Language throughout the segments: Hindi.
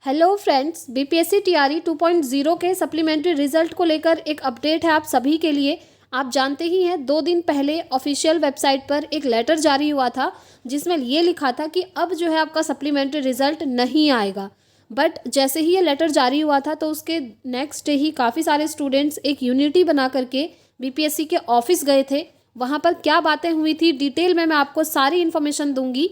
हेलो फ्रेंड्स, बीपीएससी टीआरई 2.0 के सप्लीमेंट्री रिजल्ट को लेकर एक अपडेट है आप सभी के लिए। आप जानते ही हैं 2 दिन पहले ऑफिशियल वेबसाइट पर एक लेटर जारी हुआ था जिसमें ये लिखा था कि अब जो है आपका सप्लीमेंट्री रिजल्ट नहीं आएगा। बट जैसे ही ये लेटर जारी हुआ था तो उसके नेक्स्ट डे ही काफ़ी सारे स्टूडेंट्स एक यूनिटी बना करके बीपीएससी के ऑफिस गए थे। वहाँ पर क्या बातें हुई थी डिटेल में मैं आपको सारी इन्फॉर्मेशन दूंगी,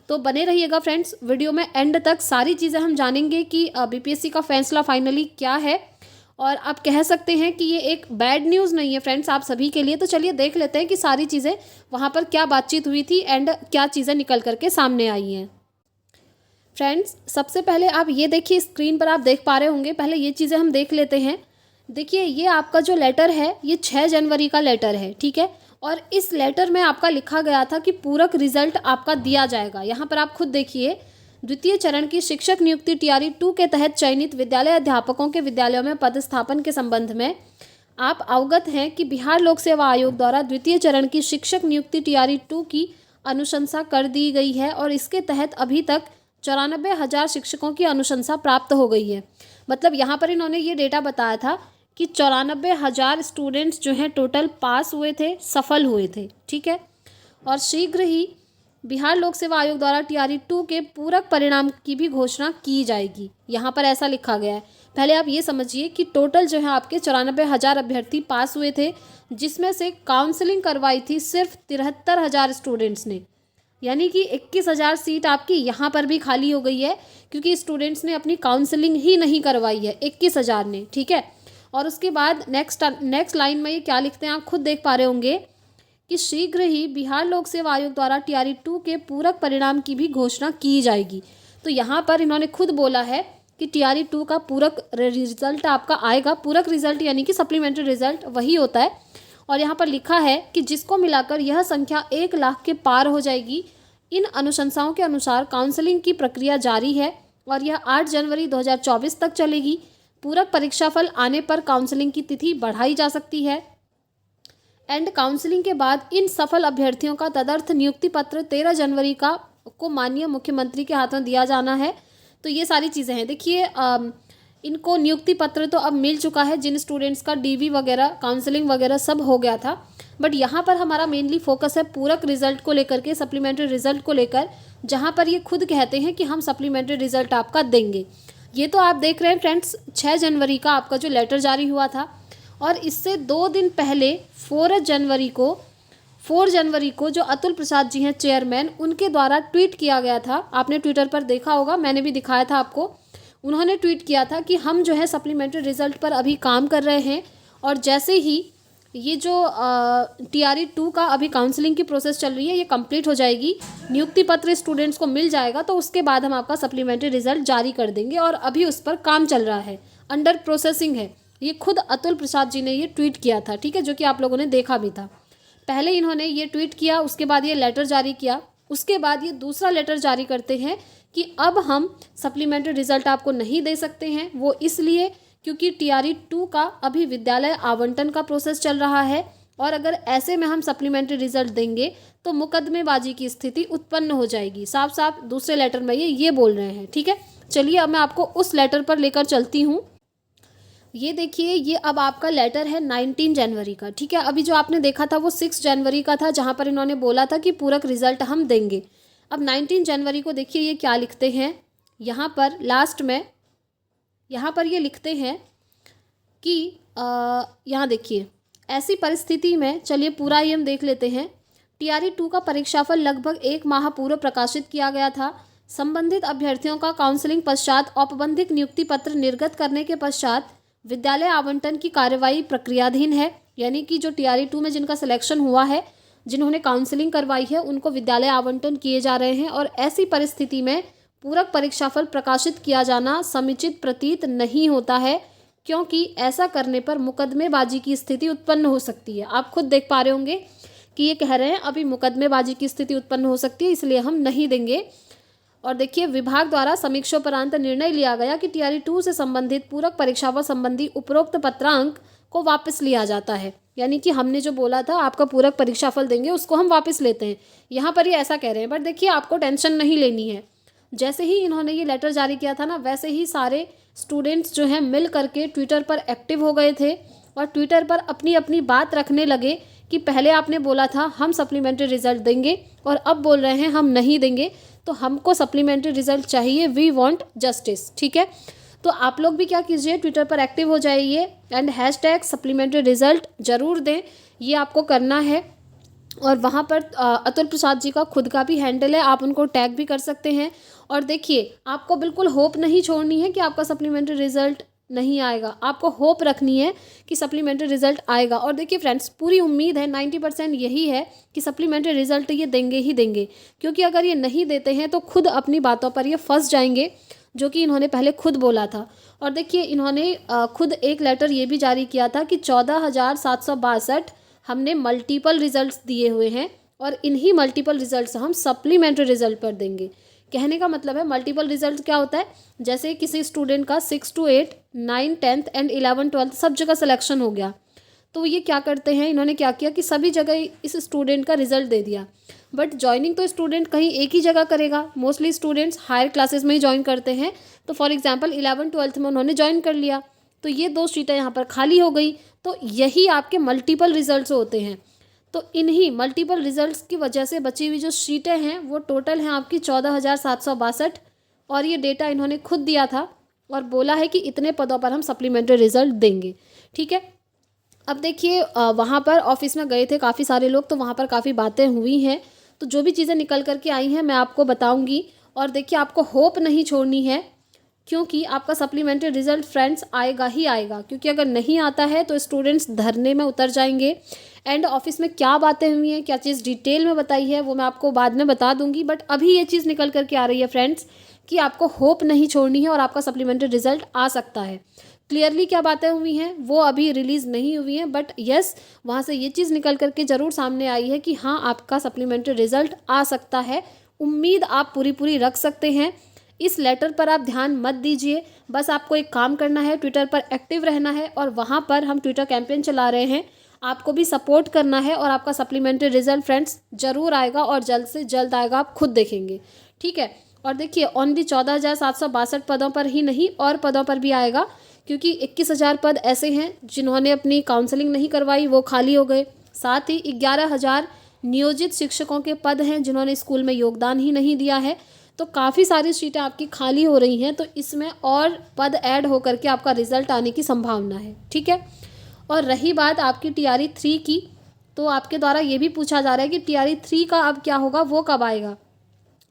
तो बने रहिएगा फ्रेंड्स। वीडियो में एंड तक सारी चीज़ें हम जानेंगे कि बीपीएससी का फैसला फाइनली क्या है। और आप कह सकते हैं कि ये एक बैड न्यूज़ नहीं है फ्रेंड्स आप सभी के लिए। तो चलिए देख लेते हैं कि सारी चीज़ें वहाँ पर क्या बातचीत हुई थी एंड क्या चीज़ें निकल करके सामने आई हैं। फ्रेंड्स, सबसे पहले आप ये देखिए, स्क्रीन पर आप देख पा रहे होंगे। पहले ये चीज़ें हम देख लेते हैं। देखिए, ये आपका जो लेटर है ये 6 जनवरी का लेटर है, ठीक है। और इस लेटर में आपका लिखा गया था कि पूरक रिजल्ट आपका दिया जाएगा। यहाँ पर आप खुद देखिए, द्वितीय चरण की शिक्षक नियुक्ति टीआरई 2 के तहत चयनित विद्यालय अध्यापकों के विद्यालयों में पदस्थापन के संबंध में आप अवगत हैं कि बिहार लोक सेवा आयोग द्वारा द्वितीय चरण की शिक्षक नियुक्ति टीआरई 2 की अनुशंसा कर दी गई है और इसके तहत अभी तक 94,000 शिक्षकों की अनुशंसा प्राप्त हो गई है। मतलब यहाँ पर इन्होंने ये डेटा बताया था कि 94,000 स्टूडेंट्स जो हैं टोटल पास हुए थे, सफल हुए थे, ठीक है। और शीघ्र ही बिहार लोक सेवा आयोग द्वारा टीआरई 2 के पूरक परिणाम की भी घोषणा की जाएगी। यहाँ पर ऐसा लिखा गया है। पहले आप ये समझिए कि टोटल जो है आपके 94,000 अभ्यर्थी पास हुए थे, जिसमें से काउंसलिंग करवाई थी सिर्फ 73,000 स्टूडेंट्स ने। यानी कि 21,000 सीट आपकी यहाँ पर भी खाली हो गई है क्योंकि स्टूडेंट्स ने अपनी काउंसलिंग ही नहीं करवाई है, 21,000 ने, ठीक है। और उसके बाद नेक्स्ट लाइन में ये क्या लिखते हैं आप खुद देख पा रहे होंगे कि शीघ्र ही बिहार लोक सेवा आयोग द्वारा टीआरई 2 के पूरक परिणाम की भी घोषणा की जाएगी। तो यहाँ पर इन्होंने खुद बोला है कि टीआरई 2 का पूरक रिजल्ट आपका आएगा। पूरक रिजल्ट यानी कि सप्लीमेंट्री रिजल्ट वही होता है। और यहाँ पर लिखा है कि जिसको मिलाकर यह संख्या 1 लाख के पार हो जाएगी। इन अनुशंसाओं के अनुसार काउंसलिंग की प्रक्रिया जारी है और यह 8 जनवरी 2024 तक चलेगी। पूरक परीक्षाफल आने पर काउंसलिंग की तिथि बढ़ाई जा सकती है एंड काउंसलिंग के बाद इन सफल अभ्यर्थियों का तदर्थ नियुक्ति पत्र 13 जनवरी को माननीय मुख्यमंत्री के हाथों दिया जाना है। तो ये सारी चीज़ें हैं। देखिए, इनको नियुक्ति पत्र तो अब मिल चुका है जिन स्टूडेंट्स का डीवी वगैरह काउंसलिंग वगैरह सब हो गया था। बट यहाँ पर हमारा मेनली फोकस है पूरक रिजल्ट को लेकर के, सप्लीमेंट्री रिजल्ट को लेकर, जहाँ पर ये खुद कहते हैं कि हम सप्लीमेंट्री रिजल्ट आपका देंगे। ये तो आप देख रहे हैं फ्रेंड्स, 6 जनवरी का आपका जो लेटर जारी हुआ था। और इससे 2 दिन पहले 4 जनवरी को जो अतुल प्रसाद जी हैं चेयरमैन, उनके द्वारा ट्वीट किया गया था। आपने ट्विटर पर देखा होगा, मैंने भी दिखाया था आपको। उन्होंने ट्वीट किया था कि हम जो है सप्लीमेंट्री रिजल्ट पर अभी काम कर रहे हैं और जैसे ही ये जो टीआरई 2 का अभी काउंसलिंग की प्रोसेस चल रही है ये कंप्लीट हो जाएगी, नियुक्ति पत्र स्टूडेंट्स को मिल जाएगा, तो उसके बाद हम आपका सप्लीमेंट्री रिजल्ट जारी कर देंगे और अभी उस पर काम चल रहा है, अंडर प्रोसेसिंग है। ये खुद अतुल प्रसाद जी ने ये ट्वीट किया था, ठीक है, जो कि आप लोगों ने देखा भी था। पहले इन्होंने ये ट्वीट किया, उसके बाद ये लेटर जारी किया, उसके बाद ये दूसरा लेटर जारी करते हैं कि अब हम सप्लीमेंट्री रिजल्ट आपको नहीं दे सकते हैं। वो इसलिए क्योंकि टीआरई 2 का अभी विद्यालय आवंटन का प्रोसेस चल रहा है और अगर ऐसे में हम सप्लीमेंट्री रिजल्ट देंगे तो मुकदमेबाजी की स्थिति उत्पन्न हो जाएगी। साफ साफ दूसरे लेटर में ये बोल रहे हैं, ठीक है। चलिए अब मैं आपको उस लेटर पर लेकर चलती हूँ। ये देखिए, ये अब आपका लेटर है 19 जनवरी का, ठीक है। अभी जो आपने देखा था वो 6 जनवरी का था जहाँ पर इन्होंने बोला था कि पूरक रिजल्ट हम देंगे। अब 19 जनवरी को देखिए ये क्या लिखते हैं यहाँ पर लास्ट में। यहाँ पर ये लिखते हैं कि यहाँ देखिए, ऐसी परिस्थिति में, चलिए पूरा ही हम देख लेते हैं। टीआरई 2 का परीक्षाफल लगभग 1 माह पूर्व प्रकाशित किया गया था। संबंधित अभ्यर्थियों का काउंसलिंग पश्चात औपबंधिक नियुक्ति पत्र निर्गत करने के पश्चात विद्यालय आवंटन की कार्यवाही प्रक्रियाधीन है। यानी कि जो टीआरई 2 में जिनका सिलेक्शन हुआ है, जिन्होंने काउंसलिंग करवाई है, उनको विद्यालय आवंटन किए जा रहे हैं और ऐसी परिस्थिति में पूरक परीक्षाफल प्रकाशित किया जाना समुचित प्रतीत नहीं होता है क्योंकि ऐसा करने पर मुकदमेबाजी की स्थिति उत्पन्न हो सकती है। आप खुद देख पा रहे होंगे कि ये कह रहे हैं अभी मुकदमेबाजी की स्थिति उत्पन्न हो सकती है, इसलिए हम नहीं देंगे। और देखिए, विभाग द्वारा समीक्षोपरांत निर्णय लिया गया कि टीआरई 2 से संबंधित पूरक परीक्षाफल संबंधी उपरोक्त पत्रांक को वापस लिया जाता है। यानी कि हमने जो बोला था आपका पूरक परीक्षाफल देंगे उसको हम वापस लेते हैं। यहाँ पर ये ऐसा कह रहे हैं। बट देखिए, आपको टेंशन नहीं लेनी है। जैसे ही इन्होंने ये लेटर जारी किया था ना, वैसे ही सारे स्टूडेंट्स जो हैं मिल करके ट्विटर पर एक्टिव हो गए थे और ट्विटर पर अपनी अपनी बात रखने लगे कि पहले आपने बोला था हम सप्लीमेंट्री रिजल्ट देंगे और अब बोल रहे हैं हम नहीं देंगे, तो हमको सप्लीमेंट्री रिजल्ट चाहिए, वी वांट जस्टिस। ठीक है, तो आप लोग भी क्या कीजिए, ट्विटर पर एक्टिव हो जाइए एंड हैशटैग सप्लीमेंट्री रिजल्ट ज़रूर दें, ये आपको करना है। और वहाँ पर अतुल प्रसाद जी का खुद का भी हैंडल है, आप उनको टैग भी कर सकते हैं। और देखिए, आपको बिल्कुल होप नहीं छोड़नी है कि आपका सप्लीमेंट्री रिजल्ट नहीं आएगा, आपको होप रखनी है कि सप्लीमेंट्री रिजल्ट आएगा। और देखिए फ्रेंड्स, पूरी उम्मीद है 90% यही है कि सप्लीमेंट्री रिजल्ट ये देंगे ही देंगे, क्योंकि अगर ये नहीं देते हैं तो खुद अपनी बातों पर ये फंस जाएंगे, जो कि इन्होंने पहले खुद बोला था। और देखिए, इन्होंने खुद एक लेटर ये भी जारी किया था कि 14,762 हमने मल्टीपल रिजल्ट्स दिए हुए हैं और इन्हीं मल्टीपल रिजल्ट्स हम सप्लीमेंट्री रिजल्ट पर देंगे। कहने का मतलब है मल्टीपल रिजल्ट क्या होता है, जैसे किसी स्टूडेंट का 6 to 8, 9, 10th एंड 11, 12th सब जगह सिलेक्शन हो गया, तो ये क्या करते हैं, इन्होंने क्या किया कि सभी जगह इस स्टूडेंट का रिजल्ट दे दिया। बट ज्वाइनिंग तो स्टूडेंट कहीं एक ही जगह करेगा, मोस्टली स्टूडेंट्स हायर क्लासेस में ही ज्वाइन करते हैं। तो फॉर एग्जांपल 11, 12th में उन्होंने ज्वाइन कर लिया, तो ये 2 सीटें यहाँ पर खाली हो गई, तो यही आपके मल्टीपल रिजल्ट्स होते हैं। तो इन्हीं मल्टीपल रिजल्ट्स की वजह से बची हुई जो सीटें हैं वो टोटल हैं आपकी 14,762, और ये डेटा इन्होंने खुद दिया था और बोला है कि इतने पदों पर हम सप्लीमेंट्री रिजल्ट देंगे। ठीक है, अब देखिए, वहाँ पर ऑफिस में गए थे काफ़ी सारे लोग, तो वहाँ पर काफ़ी बातें हुई हैं, तो जो भी चीज़ें निकल कर के आई हैं मैं आपको बताऊँगी। और देखिए, आपको होप नहीं छोड़नी है, क्योंकि आपका सप्लीमेंट्री रिजल्ट फ्रेंड्स आएगा ही आएगा, क्योंकि अगर नहीं आता है तो स्टूडेंट्स धरने में उतर जाएंगे। एंड ऑफिस में क्या बातें हुई हैं, क्या चीज़ डिटेल में बताई है, वो मैं आपको बाद में बता दूंगी। बट अभी ये चीज़ निकल करके आ रही है फ्रेंड्स कि आपको होप नहीं छोड़नी है और आपका सप्लीमेंट्री रिजल्ट आ सकता है। क्लियरली क्या बातें हुई हैं वो अभी रिलीज़ नहीं हुई हैं, बट यस, वहाँ से ये चीज़ निकल करके ज़रूर सामने आई है कि हाँ, आपका सप्लीमेंट्री रिजल्ट आ सकता है। उम्मीद आप पूरी पूरी रख सकते हैं। इस लेटर पर आप ध्यान मत दीजिए, बस आपको एक काम करना है, ट्विटर पर एक्टिव रहना है और वहाँ पर हम ट्विटर कैंपेन चला रहे हैं, आपको भी सपोर्ट करना है और आपका सप्लीमेंट्री रिजल्ट फ्रेंड्स ज़रूर आएगा और जल्द से जल्द आएगा, आप खुद देखेंगे। ठीक है, और देखिए, ओनली 14,762 पदों पर ही नहीं, और पदों पर भी आएगा, क्योंकि 21,000 पद ऐसे हैं जिन्होंने अपनी काउंसलिंग नहीं करवाई, वो खाली हो गए। साथ ही 11,000 नियोजित शिक्षकों के पद हैं जिन्होंने स्कूल में योगदान ही नहीं दिया है। तो काफ़ी सारी सीटें आपकी खाली हो रही हैं, तो इसमें और पद ऐड होकर के आपका रिजल्ट आने की संभावना है। ठीक है, और रही बात आपकी TRE 3 की, तो आपके द्वारा ये भी पूछा जा रहा है कि TRE 3 का अब क्या होगा, वो कब आएगा।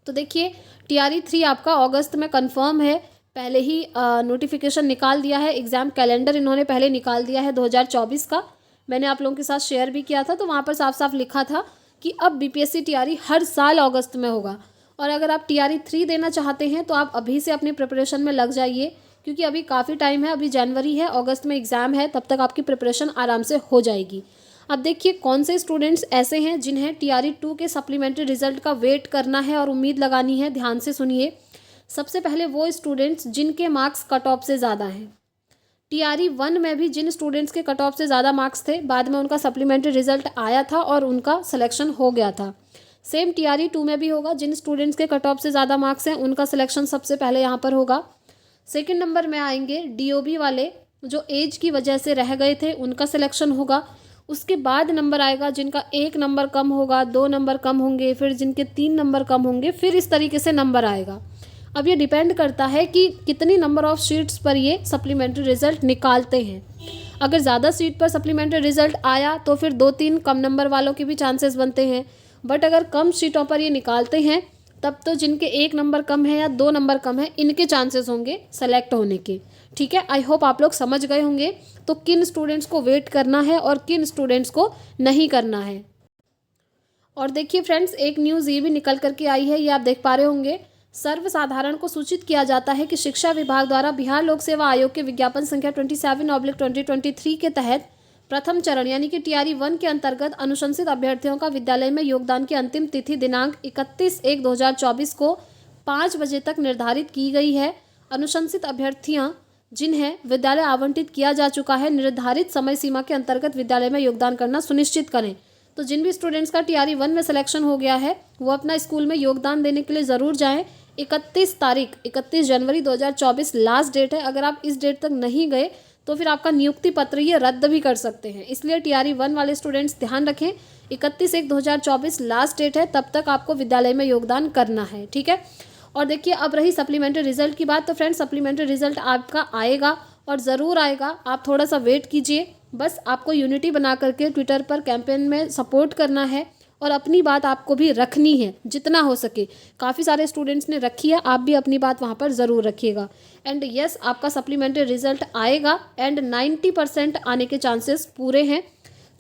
तो देखिए, TRE 3 आपका अगस्त में कंफर्म है, पहले ही नोटिफिकेशन निकाल दिया है, एग्ज़ाम कैलेंडर इन्होंने पहले निकाल दिया है 2024 का। मैंने आप लोगों के साथ शेयर भी किया था, तो वहाँ पर साफ साफ लिखा था कि अब BPSC TRE हर साल अगस्त में होगा। और अगर आप TRE 3 देना चाहते हैं तो आप अभी से अपनी प्रिपरेशन में लग जाइए, क्योंकि अभी काफ़ी टाइम है, अभी जनवरी है, अगस्त में एग्ज़ाम है, तब तक आपकी प्रिपरेशन आराम से हो जाएगी। अब देखिए, कौन से स्टूडेंट्स ऐसे हैं जिन्हें TRE 2 के सप्लीमेंट्री रिजल्ट का वेट करना है और उम्मीद लगानी है। ध्यान से सुनिए। सबसे पहले वो स्टूडेंट्स जिनके मार्क्स कट ऑफ से ज़्यादा हैं। TRE 1 में भी जिन स्टूडेंट्स के कट ऑफ से ज़्यादा मार्क्स थे, बाद में उनका सप्लीमेंट्री रिजल्ट आया था और उनका सिलेक्शन हो गया था। सेम TRE 2 में भी होगा, जिन स्टूडेंट्स के कट ऑफ से ज़्यादा मार्क्स हैं उनका सिलेक्शन सबसे पहले यहाँ पर होगा। सेकंड नंबर में आएंगे DOB वाले, जो एज की वजह से रह गए थे, उनका सिलेक्शन होगा। उसके बाद नंबर आएगा जिनका 1 नंबर कम होगा, 2 नंबर कम होंगे, फिर जिनके 3 नंबर कम होंगे, फिर इस तरीके से नंबर आएगा। अब ये डिपेंड करता है कि कितनी नंबर ऑफ सीट्स पर ये सप्लीमेंट्री रिजल्ट निकालते हैं। अगर ज़्यादा सीट पर सप्लीमेंट्री रिजल्ट आया तो फिर 2-3 कम नंबर वालों के भी चांसेस बनते हैं, बट अगर कम सीटों पर ये निकालते हैं तब तो जिनके 1 नंबर कम है या 2 नंबर कम है, इनके चांसेस होंगे सेलेक्ट होने के। ठीक है, आई होप आप लोग समझ गए होंगे तो किन स्टूडेंट्स को वेट करना है और किन स्टूडेंट्स को नहीं करना है। और देखिए फ्रेंड्स, एक न्यूज़ ये भी निकल करके आई है, ये आप देख पा रहे होंगे। सर्वसाधारण को सूचित किया जाता है कि शिक्षा विभाग द्वारा बिहार लोक सेवा आयोग के विज्ञापन संख्या 27/2023 के तहत प्रथम चरण यानी कि TRE 1 के अंतर्गत अनुशंसित अभ्यर्थियों का विद्यालय में योगदान की अंतिम तिथि दिनांक 31/1/2024 को 5 बजे तक निर्धारित की गई है। अनुशंसित अभ्यर्थियां जिन्हें विद्यालय आवंटित किया जा चुका है, निर्धारित समय सीमा के अंतर्गत विद्यालय में योगदान करना सुनिश्चित करें। तो जिन भी स्टूडेंट्स का TRE 1 में सिलेक्शन हो गया है वो अपना स्कूल में योगदान देने के लिए ज़रूर जाएं। 31 जनवरी 2024 लास्ट डेट है। अगर आप इस डेट तक नहीं गए तो फिर आपका नियुक्ति पत्र ये रद्द भी कर सकते हैं। इसलिए टीआरई 1 वाले स्टूडेंट्स ध्यान रखें, 31/1/2024 लास्ट डेट है, तब तक आपको विद्यालय में योगदान करना है, ठीक है। और देखिए, अब रही सप्लीमेंट्री रिजल्ट की बात। तो फ्रेंड्स, सप्लीमेंट्री रिजल्ट आपका आएगा और ज़रूर आएगा, आप थोड़ा सा वेट कीजिए। बस आपको यूनिटी बना करके ट्विटर पर कैंपेन में सपोर्ट करना है और अपनी बात आपको भी रखनी है जितना हो सके। काफ़ी सारे स्टूडेंट्स ने रखी है, आप भी अपनी बात वहाँ पर ज़रूर रखिएगा। एंड यस, आपका सप्लीमेंट्री रिजल्ट आएगा एंड 90% आने के चांसेस पूरे हैं,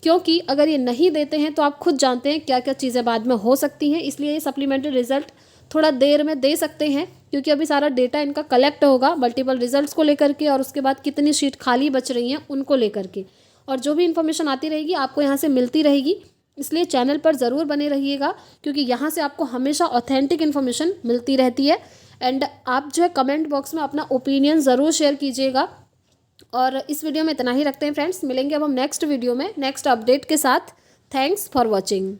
क्योंकि अगर ये नहीं देते हैं तो आप खुद जानते हैं क्या क्या चीज़ें बाद में हो सकती हैं। इसलिए ये सप्लीमेंट्री रिजल्ट थोड़ा देर में दे सकते हैं, क्योंकि अभी सारा डेटा इनका कलेक्ट होगा मल्टीपल रिजल्ट्स को लेकर के, और उसके बाद कितनी सीट खाली बच रही हैं उनको लेकर के। और जो भी इन्फॉर्मेशन आती रहेगी आपको यहाँ से मिलती रहेगी, इसलिए चैनल पर ज़रूर बने रहिएगा, क्योंकि यहाँ से आपको हमेशा ऑथेंटिक इन्फॉर्मेशन मिलती रहती है। एंड आप जो है कमेंट बॉक्स में अपना ओपिनियन ज़रूर शेयर कीजिएगा। और इस वीडियो में इतना ही रखते हैं फ्रेंड्स, मिलेंगे अब हम नेक्स्ट वीडियो में नेक्स्ट अपडेट के साथ। Thanks for watching.